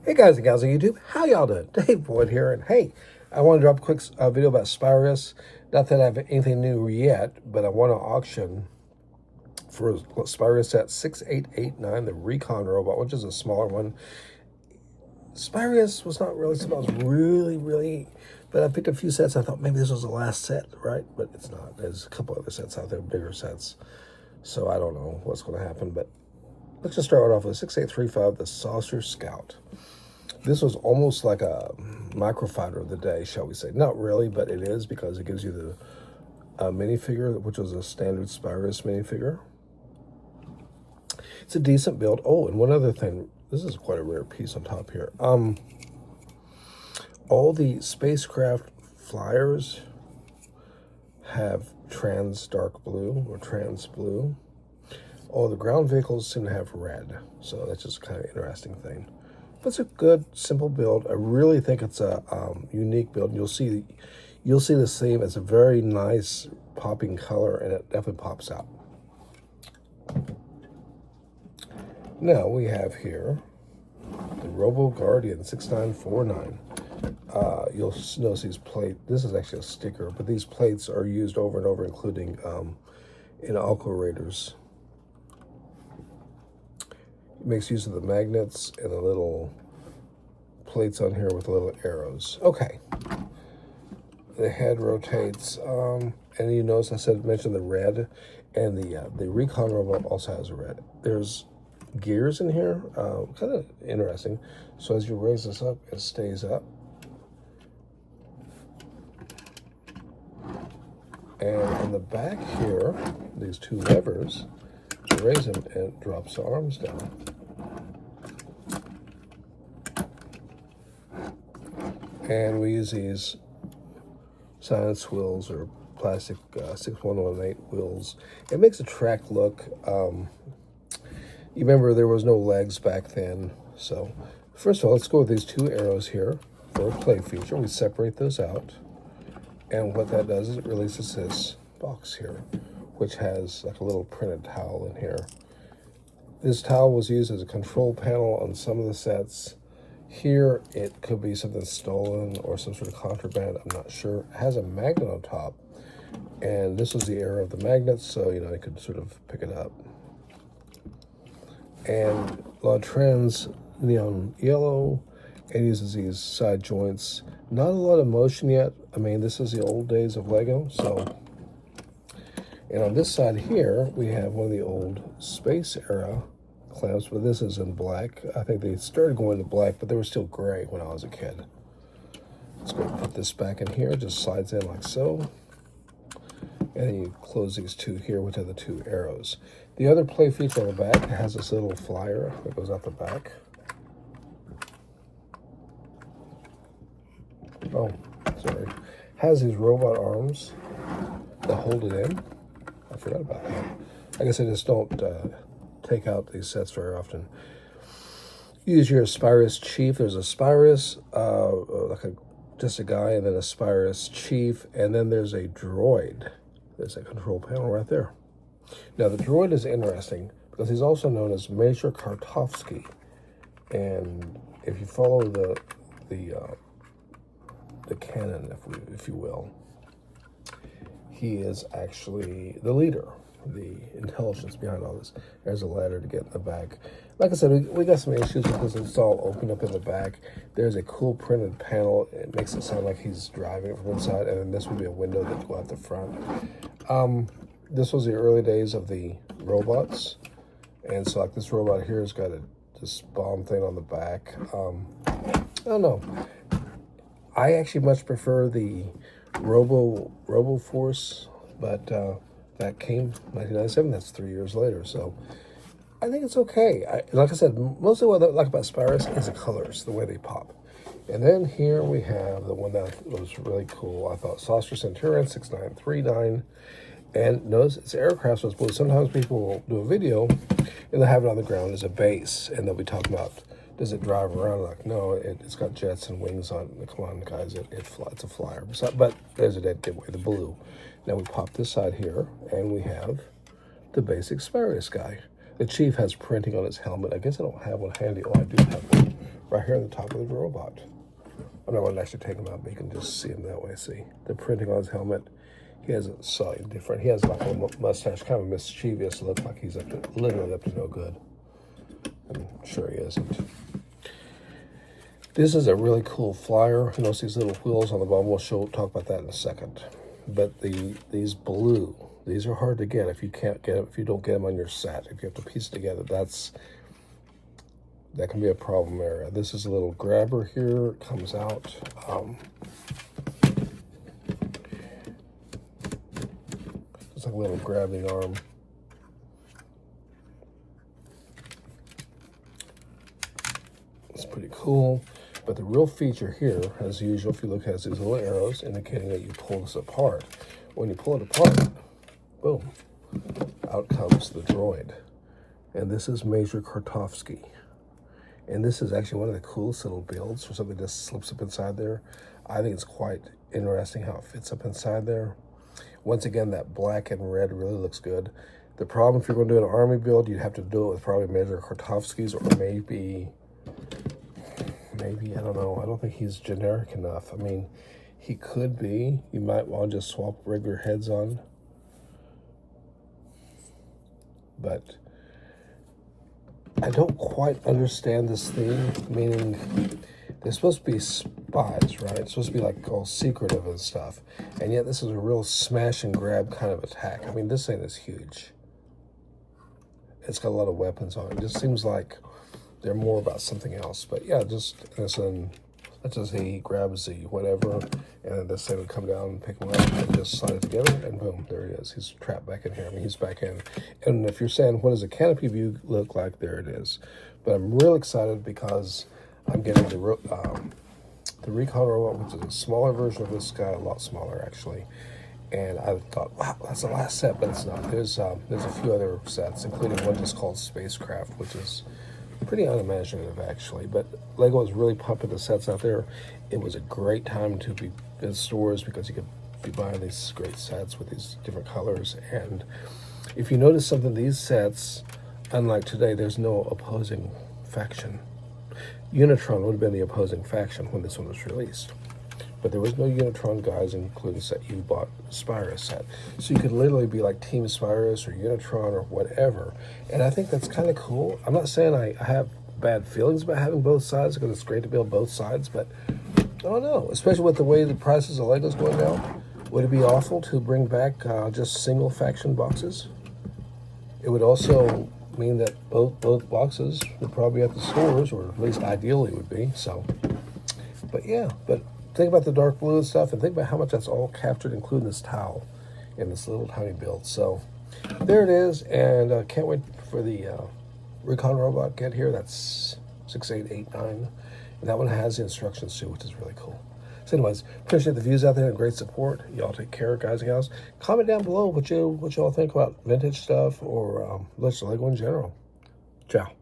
Hey guys and gals on YouTube, how y'all doing? Dave Boyd here, and hey, I want to drop a quick video about Spyrius. Not that I have anything new yet, but I want to auction for Spyrius at 6889, the Recon robot, which is a smaller one. Spyrius was not really something I was really, but I picked a few sets. I thought maybe this was the last set, right? But it's not. There's a couple other sets out there, bigger sets. So I don't know what's going to happen, but let's just start off with 6835, the Saucer Scout. This was almost like a microfighter of the day, shall we say. Not really, but it is, because it gives you the minifigure, which was a standard Spyrius minifigure. It's a decent build. Oh, and one other thing. This is quite a rare piece on top here. All the spacecraft flyers have trans dark blue or trans blue. All the ground vehicles seem to have red. So that's just kind of an interesting thing. But it's a good, simple build. I really think it's a unique build. You'll see this theme as a very nice popping color, and it definitely pops out. Now we have here the Robo Guardian 6949. You'll notice these plates. This is actually a sticker, but these plates are used over and over, including in Aqua Raiders. It makes use of the magnets and the little plates on here with little arrows. Okay. The head rotates, and you notice I mentioned the red, and the Recon robot also has red. There's gears in here, kind of interesting. So as you raise this up, it stays up. And on the back here, these two levers, you raise them and it drops the arms down. And we use these silence wheels or plastic 6118 wheels. It makes a track look. You remember there was no legs back then. So first of all, let's go with these two arrows here for a play feature. We separate those out. And what that does is it releases this box here, which has like a little printed towel in here. This towel was used as a control panel on some of the sets. Here, it could be something stolen or some sort of contraband. I'm not sure. It has a magnet on top. And this was the era of the magnets, so, you could sort of pick it up. And a lot of trans neon yellow, and uses these side joints. Not a lot of motion yet. I mean, this is the old days of Lego, so. And on this side here, we have one of the old space era clamps, but this is in black. I think they started going to black, but they were still gray when I was a kid. Let's go put this back in here. It just slides in like so. And then you close these two here, which are the two arrows. The other play feature on the back has this little flyer that goes out the back. Oh, sorry. Has these robot arms that hold it in. I forgot about that. I guess I just don't take out these sets very often. Use your Spyrius Chief. There's a Spyrius, just a guy, and then a Spyrius Chief, and then there's a droid. There's a control panel right there. Now the droid is interesting because he's also known as Major Kartovsky, and if you follow the canon, if you will, he is actually the leader, the intelligence behind all this. There's a ladder to get in the back. Like I said, we got some issues with this. It's all opened up in the back. There's a cool printed panel. It makes it sound like he's driving it from inside, and then this would be a window that would go out the front. This was the early days of the robots, and so like this robot here has got this bomb thing on the back. I don't know. I actually much prefer the Robo Force, but that came 1997. That's 3 years later, so I think it's okay. Like I said, mostly what I like about Spyrius is the colors, the way they pop. And then here we have the one that was really cool. I thought Saucer Centurion 6939. And notice its aircraft was blue. Sometimes people will do a video and they'll have it on the ground as a base, and they'll be talking about, does it drive around? Like, no, it's got jets and wings on it. Come on, guys, it's a flyer. But there's a dead giveaway, the blue. Now we pop this side here, and we have the basic Spyrius guy. The Chief has printing on his helmet. I guess I don't have one handy. Oh, I do have one right here on the top of the robot. I'm not going to actually take him out, but you can just see him that way. See the printing on his helmet. He has a slightly different. He has like a mustache, kind of a mischievous look, like he's literally up to no good. I'm sure he isn't. This is a really cool flyer. You notice these little wheels on the bottom. We'll talk about that in a second. But these blue, these are hard to get if you can't get them, if you don't get them on your set. If you have to piece it together, that can be a problem area. This is a little grabber here. It comes out. It's like a little grabbing arm. It's pretty cool. But the real feature here, as usual, if you look, has these little arrows indicating that you pull this apart. When you pull it apart, boom, out comes the droid. And this is Major Kartovsky. And this is actually one of the coolest little builds for something that just slips up inside there. I think it's quite interesting how it fits up inside there. Once again, that black and red really looks good. The problem, if you're going to do an army build, you'd have to do it with probably Major Kartovsky's, or maybe, I don't know. I don't think he's generic enough. I mean, he could be. You might want to just swap regular heads on. But I don't quite understand this theme, meaning they're supposed to be spies, right? It's supposed to be like all secretive and stuff. And yet this is a real smash and grab kind of attack. I mean, this thing is huge. It's got a lot of weapons on it. It just seems like they're more about something else. But yeah, just as in, let's just say he grabs the whatever, and then this thing would come down and pick him up and just slide it together, and boom, there he is. He's trapped back in here. I mean, he's back in. And if you're saying, what does a canopy view look like? There it is. But I'm real excited because I'm getting the Recon robot, which is a smaller version of this guy, a lot smaller actually. And I thought, wow, that's the last set, but it's not. There's a few other sets, including one just called Spacecraft, which is pretty unimaginative actually. But Lego is really pumping the sets out there. It was a great time to be in stores because you could be buying these great sets with these different colors. And if you notice something, these sets, unlike today, there's no opposing faction. Unitron would have been the opposing faction when this one was released. But there was no Unitron guys, including the set you bought, Spyrius set. So you could literally be like Team Spyrius or Unitron or whatever. And I think that's kind of cool. I'm not saying I have bad feelings about having both sides, because it's great to build both sides, but I don't know. Especially with the way the prices of Legos going down, would it be awful to bring back just single faction boxes? It would also mean that both boxes would probably be at the stores, or at least ideally would be. So, but yeah, but think about the dark blue and stuff, and think about how much that's all captured, including this towel in this little tiny build. So there it is, and can't wait for the Recon robot get here. That's 6889, and that one has the instructions too, which is really cool. So anyways, appreciate the views out there and great support. Y'all take care, guys and gals. Comment down below what y'all think about vintage stuff or Lego in general. Ciao.